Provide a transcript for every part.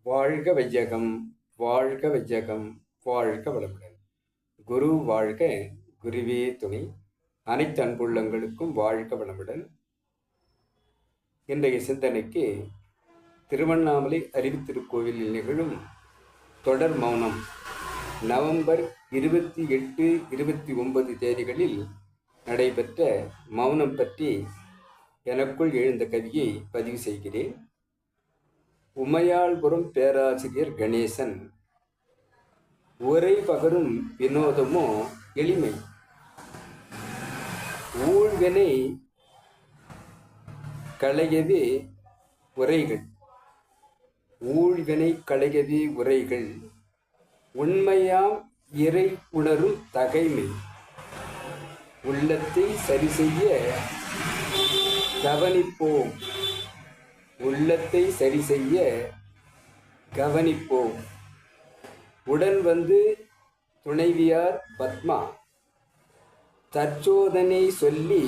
வாழ்க வையகம், வாழ்க வையகம், வாழ்க வளமுடன். குரு வாழ்க, குருவே துணை. அனைத்து அன்புள்ளங்களுக்கும் வாழ்க வளமுடன். இன்றைய சிந்தனைக்கு திருவண்ணாமலை அறிவுத்திருக்கோவிலில் நிகழும் தொடர் மௌனம் நவம்பர் 28, 29 தேதிகளில் நடைபெற்ற மௌனம் பற்றி எனக்குள் எழுந்த கவியை பதிவு செய்கிறேன். உமையாள்புரம் பேராசிரியர் கணேசன். உரை பகரும் வினோதமோ எளிமை. ஊழ்வினை களையவே உரைகள். ஊழ்வினை களையவே உரைகள். உண்மையாம் இறை உணரும் தகைமை. உள்ளத்தை சரி செய்ய கவனிப்போம். உள்ளத்தை சரி செய்ய கவனிப்போம். உடன் வந்து துணைவியார் பத்மா. தற்சோதனை சொல்லி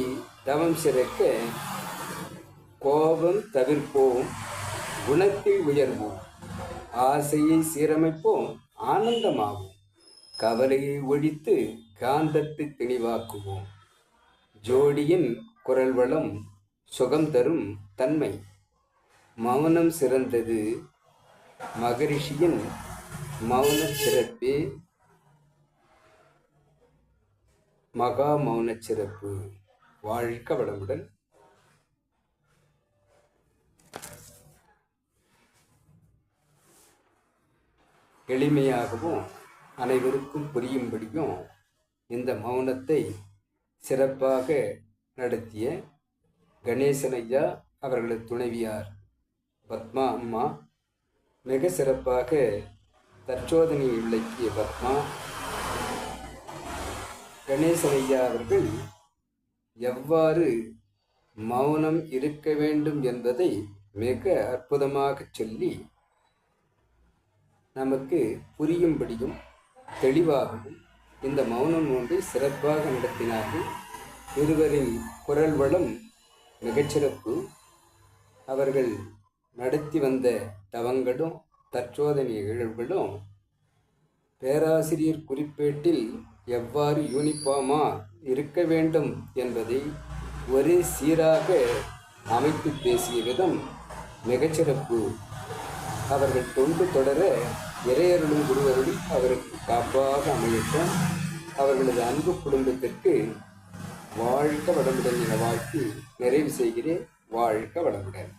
தவம் சிறக்க கோபம் தவிர்ப்போம். குணத்தில் உயர்வோம். ஆசையை சீரமைப்போம். ஆனந்தமாகும். கவலையை ஒழித்து காந்தத்தை தெளிவாக்குவோம். ஜோடியின் குரல் வளம் சுகம் தரும் தன்மை. மௌனம் சிறந்தது. மகரிஷியின் மௌன சிறப்பே மகா மௌன சிறப்பு. வாழ்க வளமுடன். எளிமையாகவும் அனைவருக்கும் புரியும்படியும் இந்த மௌனத்தை சிறப்பாக நடத்திய கணேசன் ஐயா அவர்களது துணைவியார் பத்மா அம்மா, மிக சிறப்பாக தற்சோதனை விளக்கிய பத்மா. கணேசன் ஐயா அவர்கள் எவ்வாறு மௌனம் இருக்க வேண்டும் என்பதை மிக அற்புதமாக சொல்லி நமக்கு புரியும்படியும் தெளிவாகவும் இந்த மௌனம் ஒன்றை சிறப்பாக நடத்தினார்கள். இருவரின் குரல் வளம் மிகச்சிறப்பு. அவர்கள் நடத்தி வந்த தவங்களும் தற்சோதனை நிகழ்வுகளும் பேராசிரியர் குறிப்பேட்டில் எவ்வாறு யூனிஃபார்மா இருக்க வேண்டும் என்பதை ஒரே சீராக அமைத்து பேசிய விதம் மிகச்சிறப்பு. அவர்கள் தொண்டு தொடர இறையருளும் குருவருளும் அவருக்கு காப்பாக அமையட்டும். அவர்களது அன்பு குடும்பத்திற்கு வாழ்க வளமுடன் என வாழ்த்தி நிறைவு செய்கிறேன். வாழ்க வளமுடன்.